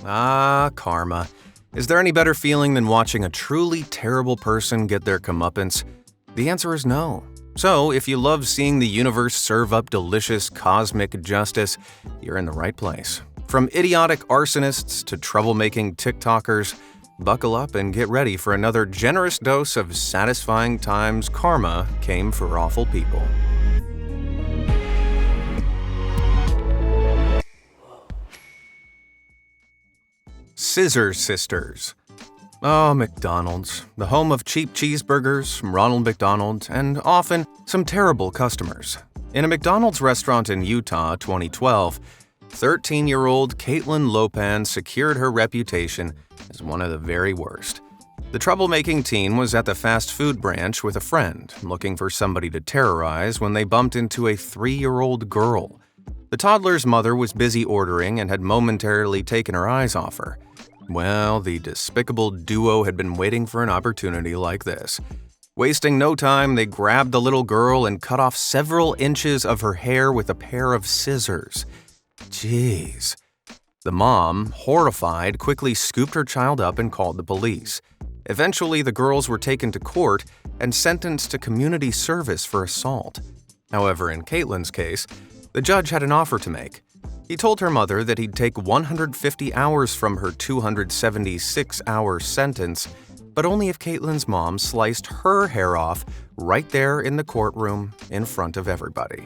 Ah, karma. Is there any better feeling than watching a truly terrible person get their comeuppance? The answer is no. So, if you love seeing the universe serve up delicious cosmic justice, you're in the right place. From idiotic arsonists to troublemaking TikTokers, buckle up and get ready for another generous dose of satisfying times karma came for awful people. Scissor Sisters. Oh, McDonald's, the home of cheap cheeseburgers, Ronald McDonald, and often some terrible customers. In a McDonald's restaurant in Utah, 2012, 13-year-old Caitlin Lopan secured her reputation as one of the very worst. The troublemaking teen was at the fast food branch with a friend, looking for somebody to terrorize when they bumped into a 3-year-old girl. The toddler's mother was busy ordering and had momentarily taken her eyes off her. Well, the despicable duo had been waiting for an opportunity like this. Wasting no time, they grabbed the little girl and cut off several inches of her hair with a pair of scissors. Jeez. The mom, horrified, quickly scooped her child up and called the police. Eventually, the girls were taken to court and sentenced to community service for assault. However, in Caitlin's case, the judge had an offer to make. He told her mother that he'd take 150 hours from her 276-hour sentence, but only if Caitlin's mom sliced her hair off right there in the courtroom in front of everybody.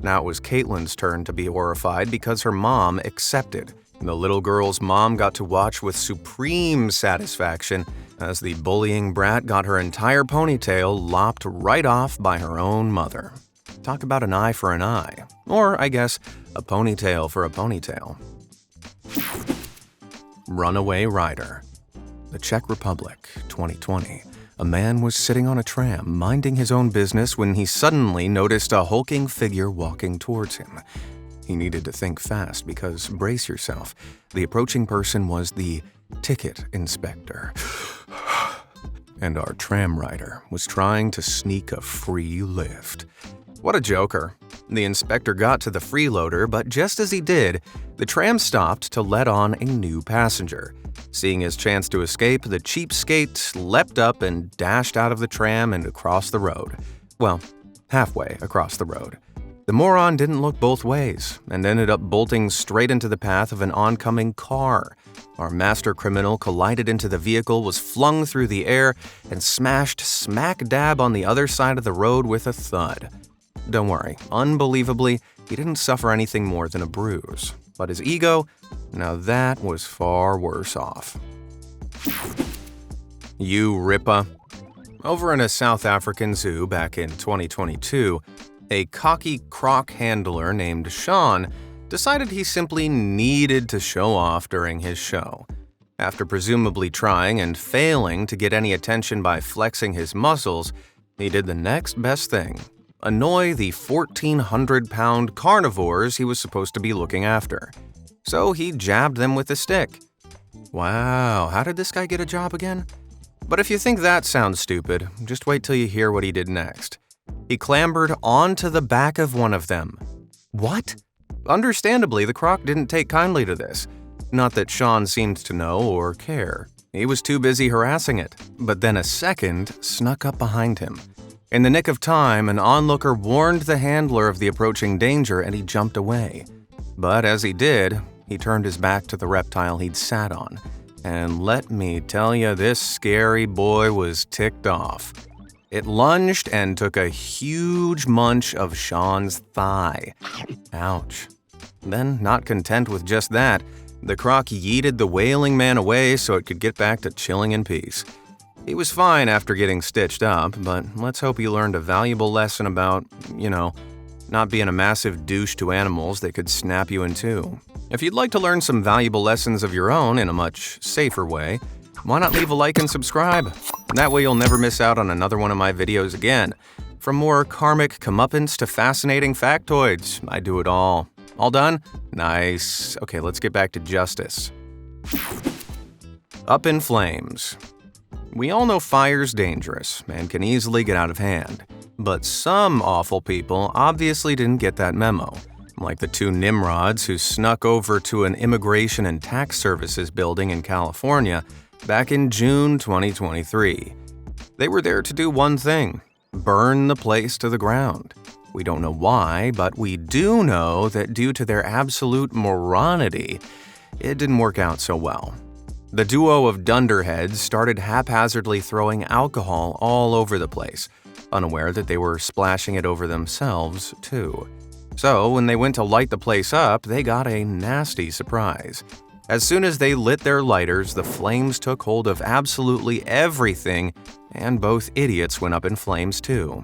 Now it was Caitlin's turn to be horrified because her mom accepted. The little girl's mom got to watch with supreme satisfaction as the bullying brat got her entire ponytail lopped right off by her own mother. Talk about an eye for an eye. Or, I guess, a ponytail for a ponytail. Runaway Rider. The Czech Republic, 2020. A man was sitting on a tram, minding his own business when he suddenly noticed a hulking figure walking towards him. He needed to think fast because, brace yourself, the approaching person was the ticket inspector. And our tram rider was trying to sneak a free lift. What a joker. The inspector got to the freeloader, but just as he did, the tram stopped to let on a new passenger. Seeing his chance to escape, the cheapskate leapt up and dashed out of the tram and across the road. Well, halfway across the road. The moron didn't look both ways and ended up bolting straight into the path of an oncoming car. Our master criminal collided into the vehicle, was flung through the air, and smashed smack dab on the other side of the road with a thud. Don't worry, unbelievably, he didn't suffer anything more than a bruise. But his ego, now that was far worse off. Ripa. Over in a South African zoo back in 2022, a cocky croc handler named Sean decided he simply needed to show off during his show. After presumably trying and failing to get any attention by flexing his muscles, he did the next best thing. Annoy the 1,400-pound carnivores he was supposed to be looking after. So he jabbed them with a stick. Wow, how did this guy get a job again? But if you think that sounds stupid, just wait till you hear what he did next. He clambered onto the back of one of them. What? Understandably, the croc didn't take kindly to this. Not that Sean seemed to know or care. He was too busy harassing it. But then a second snuck up behind him. In the nick of time, an onlooker warned the handler of the approaching danger and he jumped away. But as he did, he turned his back to the reptile he'd sat on. And let me tell you, this scary boy was ticked off. It lunged and took a huge munch of Sean's thigh. Ouch. Then, not content with just that, the croc yeeted the wailing man away so it could get back to chilling in peace. He was fine after getting stitched up, but let's hope he learned a valuable lesson about, not being a massive douche to animals that could snap you in two. If you'd like to learn some valuable lessons of your own in a much safer way, why not leave a like and subscribe? That way you'll never miss out on another one of my videos again. From more karmic comeuppance to fascinating factoids, I do it all. All done? Nice. Okay, let's get back to justice. Up in flames. We all know fire's dangerous and can easily get out of hand. But some awful people obviously didn't get that memo. like the two Nimrods who snuck over to an Immigration and Tax Services building in California back in June 2023. They were there to do one thing: burn the place to the ground. We don't know why, but we do know that due to their absolute moronity, it didn't work out so well. The duo of dunderheads started haphazardly throwing alcohol all over the place, unaware that they were splashing it over themselves, too. So, when they went to light the place up, they got a nasty surprise. As soon as they lit their lighters, the flames took hold of absolutely everything, and both idiots went up in flames, too.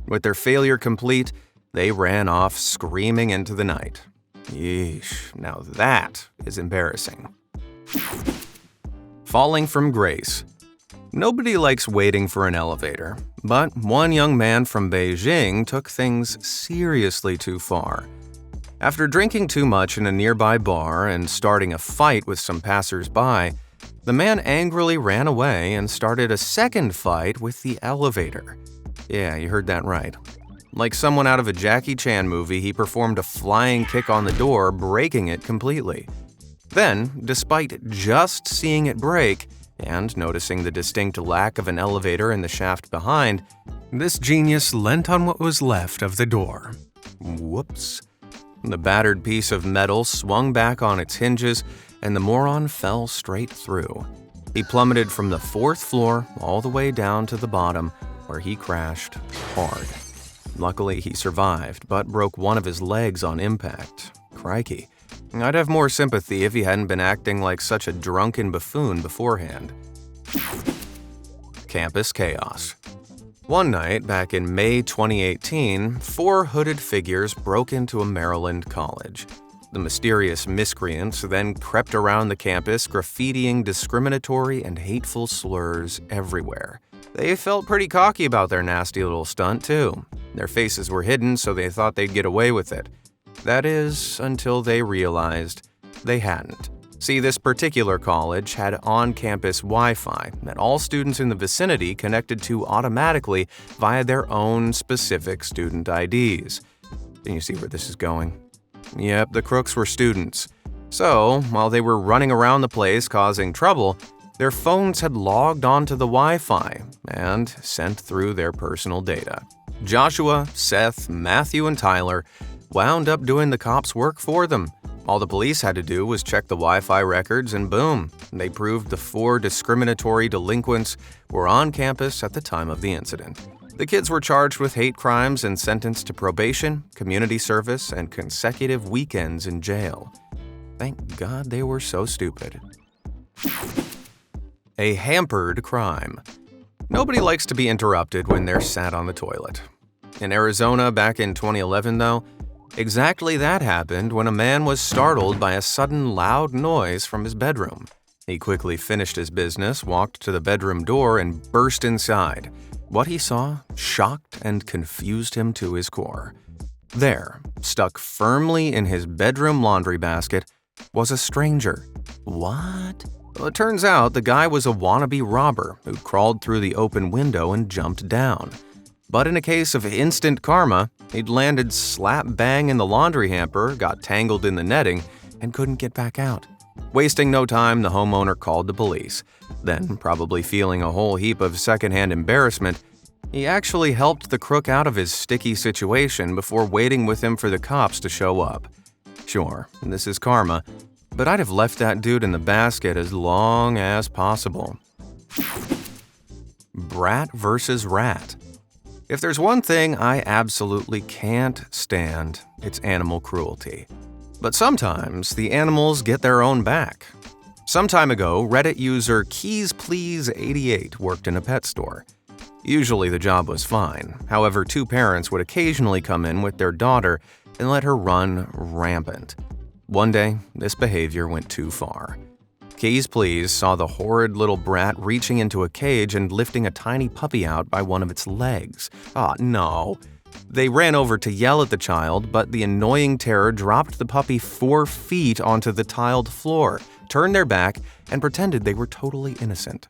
With their failure complete, they ran off screaming into the night. Yeesh, now that is embarrassing. Falling from grace. Nobody likes waiting for an elevator, but one young man from Beijing took things seriously too far. After drinking too much in a nearby bar and starting a fight with some passers-by, the man angrily ran away and started a second fight with the elevator. Yeah, you heard that right. Like someone out of a Jackie Chan movie, he performed a flying kick on the door, breaking it completely. Then, despite just seeing it break and noticing the distinct lack of an elevator in the shaft behind, this genius leant on what was left of the door. Whoops. The battered piece of metal swung back on its hinges, and the moron fell straight through. He plummeted from the 4th floor all the way down to the bottom, where he crashed hard. Luckily, he survived, but broke one of his legs on impact. Crikey. I'd have more sympathy if he hadn't been acting like such a drunken buffoon beforehand. Campus chaos. One night, back in May 2018, 4 hooded figures broke into a Maryland college. The mysterious miscreants then crept around the campus, graffitiing discriminatory and hateful slurs everywhere. They felt pretty cocky about their nasty little stunt, too. Their faces were hidden, so they thought they'd get away with it. That is, until they realized they hadn't. See, this particular college had on-campus Wi-Fi that all students in the vicinity connected to automatically via their own specific student IDs. Can you see where this is going? Yep, the crooks were students. So, while they were running around the place causing trouble, their phones had logged onto the Wi-Fi and sent through their personal data. Joshua, Seth, Matthew, and Tyler wound up doing the cops' work for them. All the police had to do was check the Wi-Fi records and boom, they proved the 4 discriminatory delinquents were on campus at the time of the incident. The kids were charged with hate crimes and sentenced to probation, community service, and consecutive weekends in jail. Thank God they were so stupid. A hampered crime. Nobody likes to be interrupted when they're sat on the toilet. In Arizona back in 2011, though, exactly that happened when a man was startled by a sudden loud noise from his bedroom. He quickly finished his business, walked to the bedroom door, and burst inside. What he saw shocked and confused him to his core. There, stuck firmly in his bedroom laundry basket, was a stranger. What? Well, it turns out the guy was a wannabe robber who crawled through the open window and jumped down. But in a case of instant karma, he'd landed slap bang in the laundry hamper, got tangled in the netting, and couldn't get back out. Wasting no time, the homeowner called the police. Then, probably feeling a whole heap of secondhand embarrassment, he actually helped the crook out of his sticky situation before waiting with him for the cops to show up. Sure, this is karma, but I'd have left that dude in the basket as long as possible. Brat versus rat. If there's one thing I absolutely can't stand, it's animal cruelty. But sometimes the animals get their own back. Some time ago, Reddit user KeysPlease88 worked in a pet store. Usually the job was fine. However, 2 parents would occasionally come in with their daughter and let her run rampant. One day, this behavior went too far. KeysPlease saw the horrid little brat reaching into a cage and lifting a tiny puppy out by one of its legs. Ah, no. They ran over to yell at the child, but the annoying terror dropped the puppy 4 feet onto the tiled floor, turned their back, and pretended they were totally innocent.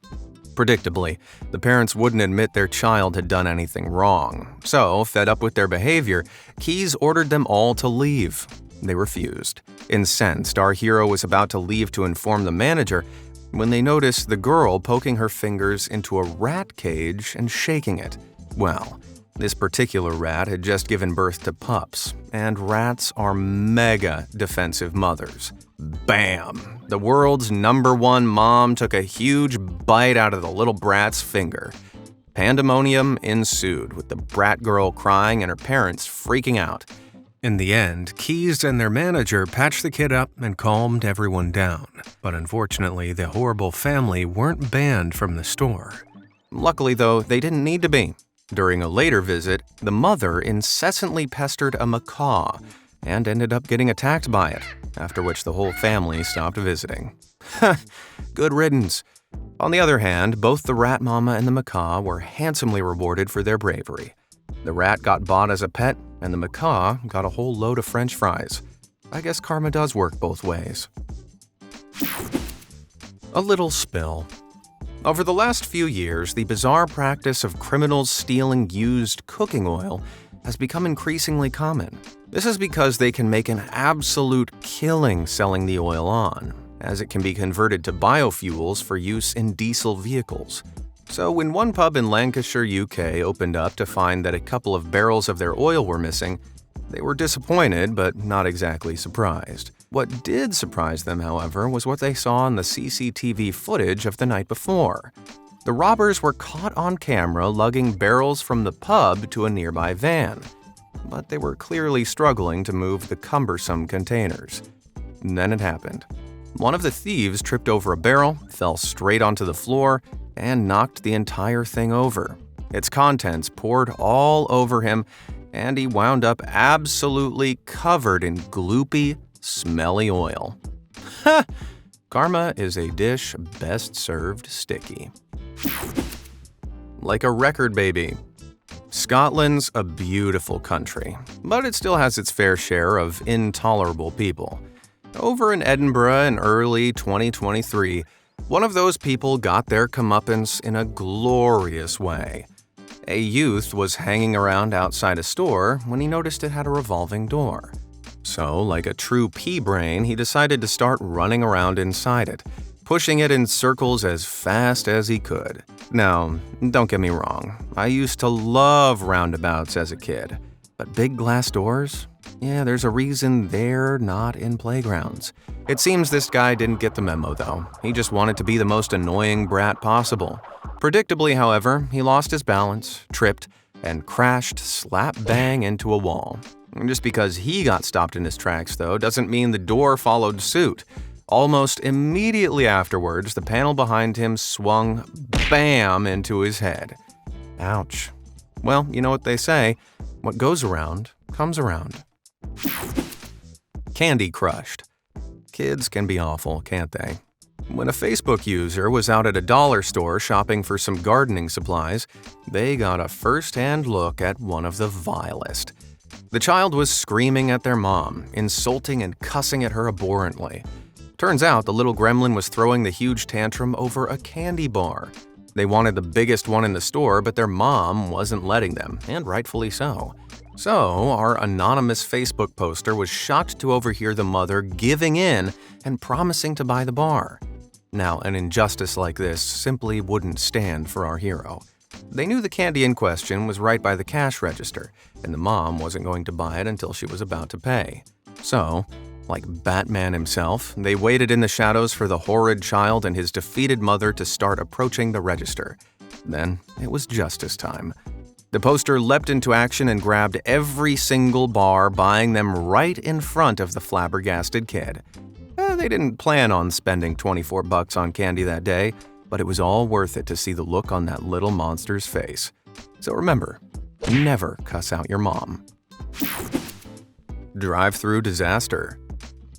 Predictably, the parents wouldn't admit their child had done anything wrong. So, fed up with their behavior, Keyes ordered them all to leave. They refused. Incensed, our hero was about to leave to inform the manager when they noticed the girl poking her fingers into a rat cage and shaking it. Well, this particular rat had just given birth to pups, and rats are mega defensive mothers. Bam! The world's #1 mom took a huge bite out of the little brat's finger. Pandemonium ensued, with the brat girl crying and her parents freaking out. In the end, Keyes and their manager patched the kid up and calmed everyone down. But unfortunately, the horrible family weren't banned from the store. Luckily, though, they didn't need to be. During a later visit, the mother incessantly pestered a macaw and ended up getting attacked by it, after which the whole family stopped visiting. Good riddance. On the other hand, both the rat mama and the macaw were handsomely rewarded for their bravery. The rat got bought as a pet, and the macaw got a whole load of French fries. I guess karma does work both ways. A little spill. Over the last few years, the bizarre practice of criminals stealing used cooking oil has become increasingly common. This is because they can make an absolute killing selling the oil on, as it can be converted to biofuels for use in diesel vehicles. So when one pub in Lancashire, UK opened up to find that a couple of barrels of their oil were missing, they were disappointed but not exactly surprised. What did surprise them, however, was what they saw in the CCTV footage of the night before. The robbers were caught on camera lugging barrels from the pub to a nearby van, but they were clearly struggling to move the cumbersome containers. And then it happened. One of the thieves tripped over a barrel, fell straight onto the floor, and knocked the entire thing over. Its contents poured all over him, and he wound up absolutely covered in gloopy, smelly oil. Ha! Karma is a dish best served sticky. Like a record baby. Scotland's a beautiful country, but it still has its fair share of intolerable people. Over in Edinburgh in early 2023, one of those people got their comeuppance in a glorious way. A youth was hanging around outside a store when he noticed it had a revolving door. So, like a true pea-brain, he decided to start running around inside it, pushing it in circles as fast as he could. Now, don't get me wrong, I used to love roundabouts as a kid, but big glass doors? Yeah, there's a reason they're not in playgrounds. It seems this guy didn't get the memo, though. He just wanted to be the most annoying brat possible. Predictably, however, he lost his balance, tripped, and crashed slap-bang into a wall. Just because he got stopped in his tracks, though, doesn't mean the door followed suit. Almost immediately afterwards, the panel behind him swung bam into his head. Ouch. Well, you know what they say, what goes around comes around. Candy crushed. Kids can be awful, can't they? When a Facebook user was out at a dollar store shopping for some gardening supplies, they got a first-hand look at one of the vilest. The child was screaming at their mom, insulting and cussing at her abhorrently. Turns out the little gremlin was throwing the huge tantrum over a candy bar. They wanted the biggest one in the store, but their mom wasn't letting them, and rightfully so. So, our anonymous Facebook poster was shocked to overhear the mother giving in and promising to buy the bar. Now, an injustice like this simply wouldn't stand for our hero. They knew the candy in question was right by the cash register, and the mom wasn't going to buy it until she was about to pay. So, like Batman himself, they waited in the shadows for the horrid child and his defeated mother to start approaching the register. Then, it was justice time. The poster leapt into action and grabbed every single bar, buying them right in front of the flabbergasted kid. They didn't plan on spending $24 on candy that day, but it was all worth it to see the look on that little monster's face. So remember, never cuss out your mom. Drive-through disaster.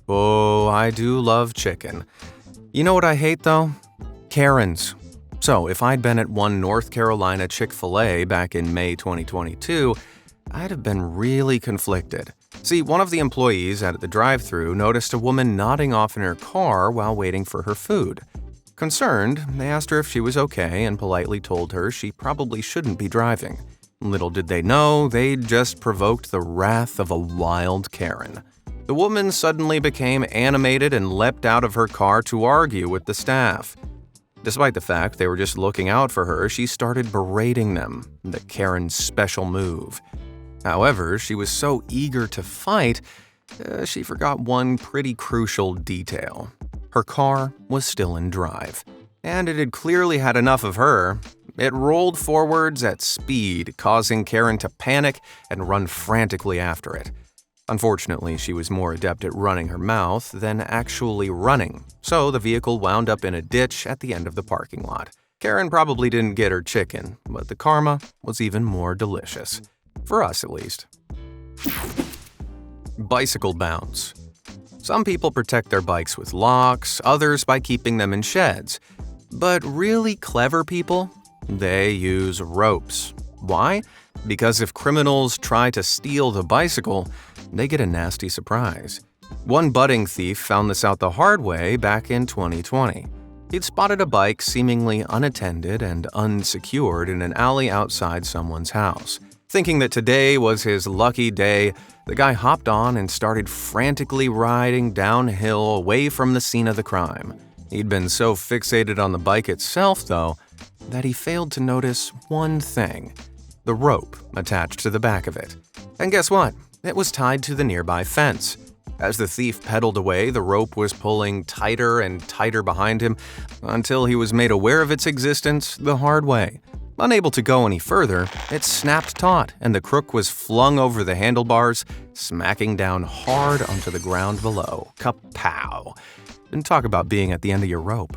Oh, I do love chicken. You know what I hate, though? Karens. So, if I'd been at one North Carolina Chick-fil-A back in May 2022, I'd have been really conflicted. See, one of the employees at the drive-thru noticed a woman nodding off in her car while waiting for her food. Concerned, they asked her if she was okay and politely told her she probably shouldn't be driving. Little did they know, they'd just provoked the wrath of a wild Karen. The woman suddenly became animated and leapt out of her car to argue with the staff. Despite the fact they were just looking out for her, she started berating them, the Karen's special move. However, she was so eager to fight, she forgot one pretty crucial detail. Her car was still in drive, and it had clearly had enough of her. It rolled forwards at speed, causing Karen to panic and run frantically after it. Unfortunately, she was more adept at running her mouth than actually running, so the vehicle wound up in a ditch at the end of the parking lot. Karen probably didn't get her chicken, but the karma was even more delicious. For us, at least. Bicycle bounce. Some people protect their bikes with locks, others by keeping them in sheds. But really clever people? They use ropes. Why? Because if criminals try to steal the bicycle, they get a nasty surprise. One budding thief found this out the hard way back in 2020. He'd spotted a bike seemingly unattended and unsecured in an alley outside someone's house. Thinking that today was his lucky day, the guy hopped on and started frantically riding downhill away from the scene of the crime. He'd been so fixated on the bike itself, though, that he failed to notice one thing: the rope attached to the back of it. And guess what? It was tied to the nearby fence. As the thief pedaled away, the rope was pulling tighter and tighter behind him until he was made aware of its existence the hard way. Unable to go any further, it snapped taut and the crook was flung over the handlebars, smacking down hard onto the ground below. Kapow! And talk about being at the end of your rope.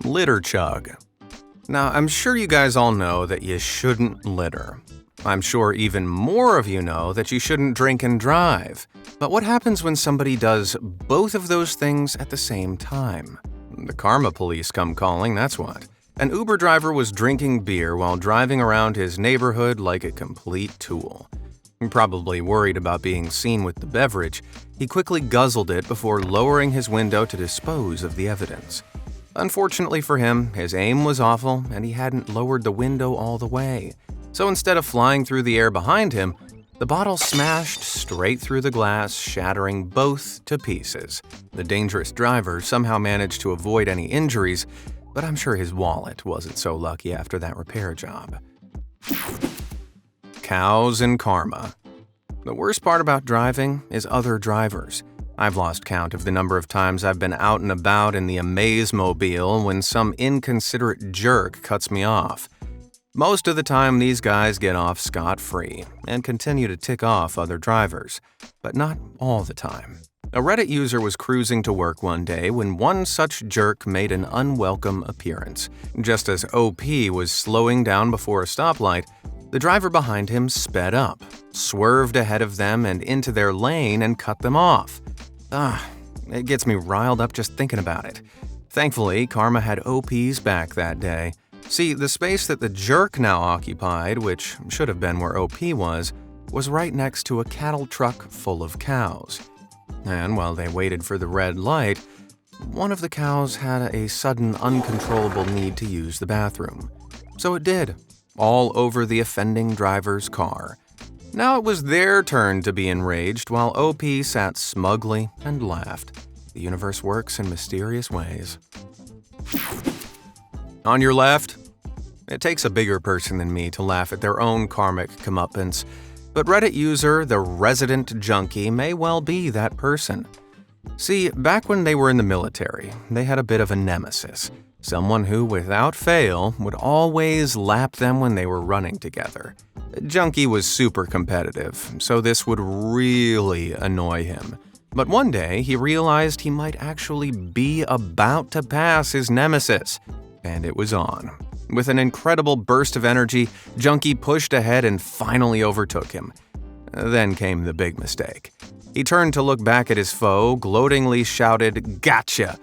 Litter chug. Now, I'm sure you guys all know that you shouldn't litter. I'm sure even more of you know that you shouldn't drink and drive. But what happens when somebody does both of those things at the same time? The karma police come calling, that's what. An Uber driver was drinking beer while driving around his neighborhood like a complete tool. Probably worried about being seen with the beverage, he quickly guzzled it before lowering his window to dispose of the evidence. Unfortunately for him, his aim was awful and he hadn't lowered the window all the way. So instead of flying through the air behind him, the bottle smashed straight through the glass, shattering both to pieces. The dangerous driver somehow managed to avoid any injuries, but I'm sure his wallet wasn't so lucky after that repair job. Cows and karma. The worst part about driving is other drivers. I've lost count of the number of times I've been out and about in the Amaze-mobile when some inconsiderate jerk cuts me off. Most of the time, these guys get off scot-free and continue to tick off other drivers, but not all the time. A Reddit user was cruising to work one day when one such jerk made an unwelcome appearance. Just as OP was slowing down before a stoplight, the driver behind him sped up, swerved ahead of them and into their lane and cut them off. It gets me riled up just thinking about it. Thankfully, karma had OP's back that day. See, the space that the jerk now occupied, which should have been where OP was right next to a cattle truck full of cows. And while they waited for the red light, one of the cows had a sudden uncontrollable need to use the bathroom. So it did, all over the offending driver's car. Now it was their turn to be enraged while OP sat smugly and laughed. The universe works in mysterious ways. On your left? It takes a bigger person than me to laugh at their own karmic comeuppance, but Reddit user The Resident Junkie may well be that person. See, back when they were in the military, they had a bit of a nemesis, someone who, without fail, would always lap them when they were running together. Junkie was super competitive, so this would really annoy him. But one day, he realized he might actually be about to pass his nemesis, and it was on. With an incredible burst of energy, Junkie pushed ahead and finally overtook him. Then came the big mistake. He turned to look back at his foe, gloatingly shouted, "Gotcha!"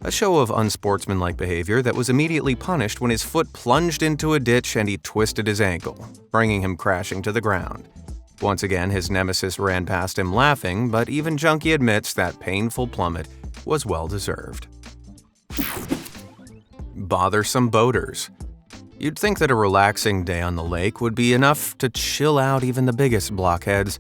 A show of unsportsmanlike behavior that was immediately punished when his foot plunged into a ditch and he twisted his ankle, bringing him crashing to the ground. Once again, his nemesis ran past him laughing, but even Junkie admits that painful plummet was well-deserved. bothersome boaters. You'd think that a relaxing day on the lake would be enough to chill out even the biggest blockheads.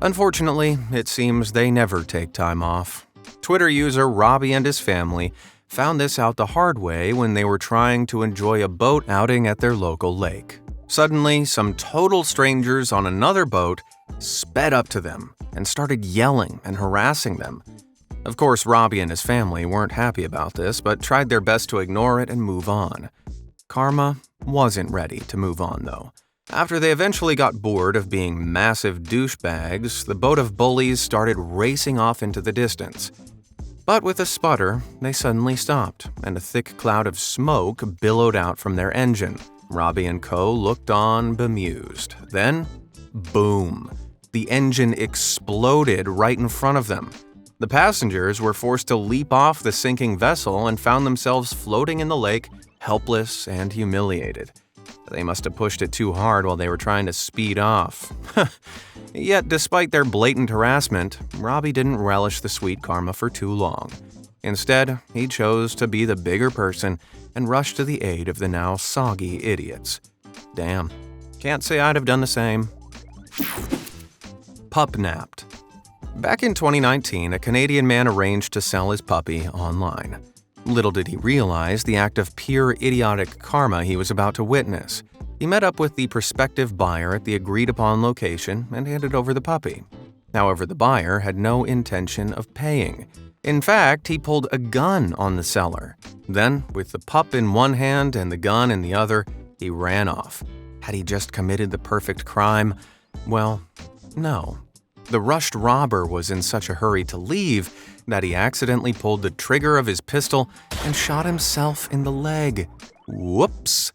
Unfortunately, it seems they never take time off. Twitter user Robbie and his family found this out the hard way when they were trying to enjoy a boat outing at their local lake. Suddenly, some total strangers on another boat sped up to them and started yelling and harassing them. Of course, Robbie and his family weren't happy about this, but tried their best to ignore it and move on. Karma wasn't ready to move on, though. After they eventually got bored of being massive douchebags, the boat of bullies started racing off into the distance. But with a sputter, they suddenly stopped, and a thick cloud of smoke billowed out from their engine. Robbie and co. looked on bemused. Then, boom! The engine exploded right in front of them. The passengers were forced to leap off the sinking vessel and found themselves floating in the lake, helpless and humiliated. They must have pushed it too hard while they were trying to speed off. Yet, despite their blatant harassment, Robbie didn't relish the sweet karma for too long. Instead, he chose to be the bigger person and rushed to the aid of the now soggy idiots. Damn, can't say I'd have done the same. Pup napped. Back in 2019, a Canadian man arranged to sell his puppy online. Little did he realize the act of pure idiotic karma he was about to witness. He met up with the prospective buyer at the agreed-upon location and handed over the puppy. However, the buyer had no intention of paying. In fact, he pulled a gun on the seller. Then, with the pup in one hand and the gun in the other, he ran off. Had he just committed the perfect crime? Well, no. The rushed robber was in such a hurry to leave that he accidentally pulled the trigger of his pistol and shot himself in the leg. Whoops!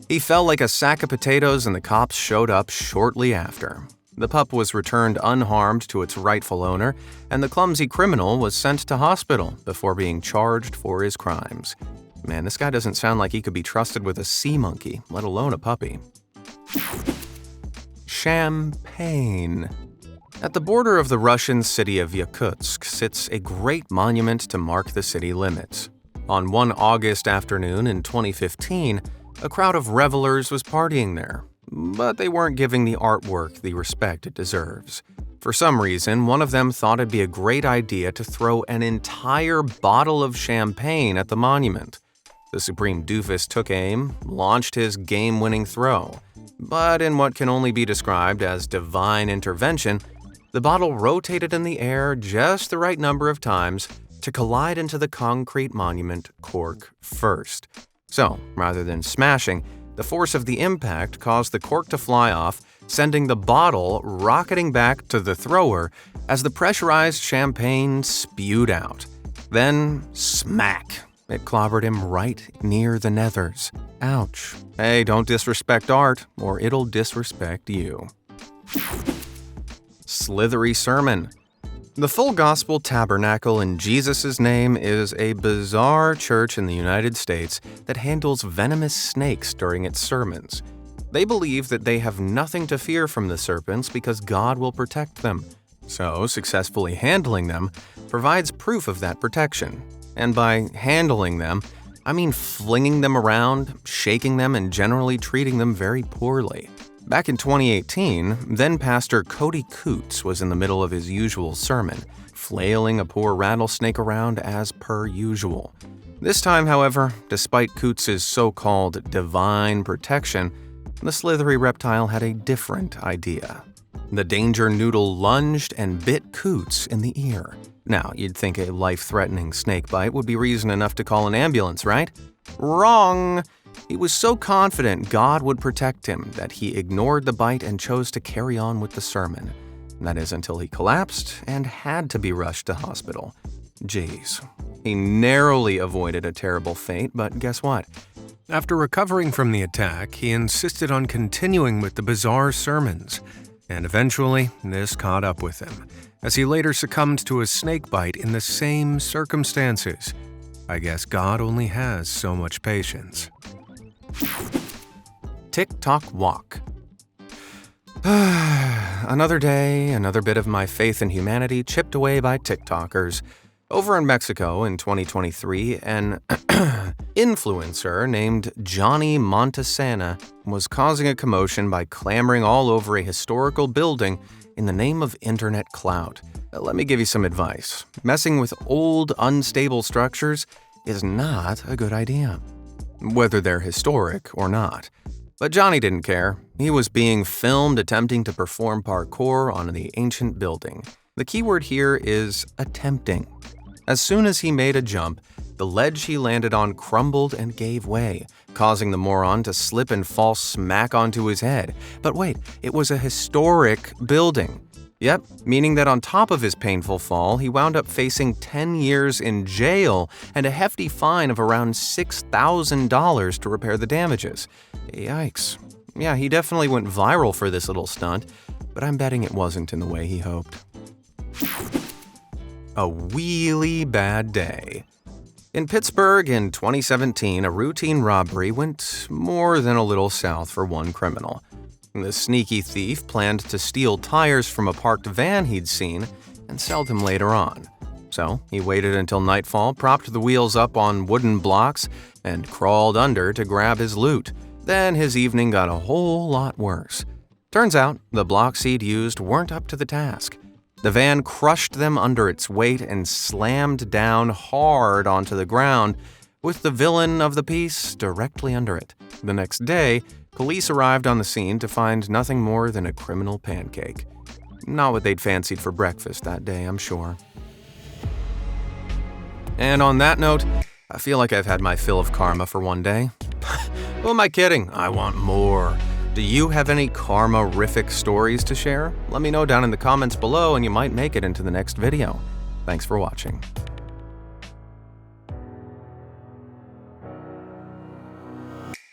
He fell like a sack of potatoes and the cops showed up shortly after. The pup was returned unharmed to its rightful owner, and the clumsy criminal was sent to hospital before being charged for his crimes. Man, this guy doesn't sound like he could be trusted with a sea monkey, let alone a puppy. Champagne. At the border of the Russian city of Yakutsk sits a great monument to mark the city limits. On one August afternoon in 2015, a crowd of revelers was partying there, but they weren't giving the artwork the respect it deserves. For some reason, one of them thought it'd be a great idea to throw an entire bottle of champagne at the monument. The supreme doofus took aim, launched his game-winning throw, but in what can only be described as divine intervention, the bottle rotated in the air just the right number of times to collide into the concrete monument cork first. So, rather than smashing, the force of the impact caused the cork to fly off, sending the bottle rocketing back to the thrower as the pressurized champagne spewed out. Then, smack! It clobbered him right near the nethers. Ouch. Hey, don't disrespect art, or it'll disrespect you. Slithery Sermon. The Full Gospel Tabernacle in Jesus' Name is a bizarre church in the United States that handles venomous snakes during its sermons. They believe that they have nothing to fear from the serpents because God will protect them. So, successfully handling them provides proof of that protection. And by handling them, I mean flinging them around, shaking them, and generally treating them very poorly. Back in 2018, then-pastor Cody Coots was in the middle of his usual sermon, flailing a poor rattlesnake around as per usual. This time, however, despite Coots' so-called divine protection, the slithery reptile had a different idea. The danger noodle lunged and bit Coots in the ear. Now, you'd think a life-threatening snake bite would be reason enough to call an ambulance, right? Wrong! He was so confident God would protect him that he ignored the bite and chose to carry on with the sermon. That is until he collapsed and had to be rushed to hospital. Jeez. He narrowly avoided a terrible fate, but guess what? After recovering from the attack, he insisted on continuing with the bizarre sermons. And eventually, this caught up with him, as he later succumbed to a snake bite in the same circumstances. I guess God only has so much patience. TikTok walk. Another day, another bit of my faith in humanity chipped away by TikTokers. Over in Mexico in 2023, an influencer named Johnny Montesana was causing a commotion by clamoring all over a historical building in the name of internet clout. Let me give you some advice. Messing with old, unstable structures is not a good idea, whether they're historic or not. But Johnny didn't care. He was being filmed attempting to perform parkour on the ancient building. The key word here is attempting. As soon as he made a jump, the ledge he landed on crumbled and gave way, causing the moron to slip and fall smack onto his head. But wait, it was a historic building. Yep, meaning that on top of his painful fall, he wound up facing 10 years in jail and a hefty fine of around $6,000 to repair the damages. Yikes. Yeah, he definitely went viral for this little stunt, but I'm betting it wasn't in the way he hoped. A really bad day. In Pittsburgh in 2017, a routine robbery went more than a little south for one criminal. The sneaky thief planned to steal tires from a parked van he'd seen and sell them later on. So he waited until nightfall, propped the wheels up on wooden blocks, and crawled under to grab his loot. Then his evening got a whole lot worse. Turns out the blocks he'd used weren't up to the task. The van crushed them under its weight and slammed down hard onto the ground, with the villain of the piece directly under it. The next day, police arrived on the scene to find nothing more than a criminal pancake. Not what they'd fancied for breakfast that day, I'm sure. And on that note, I feel like I've had my fill of karma for one day. Who am I kidding? I want more. Do you have any karma-rific stories to share? Let me know down in the comments below and you might make it into the next video. Thanks for watching.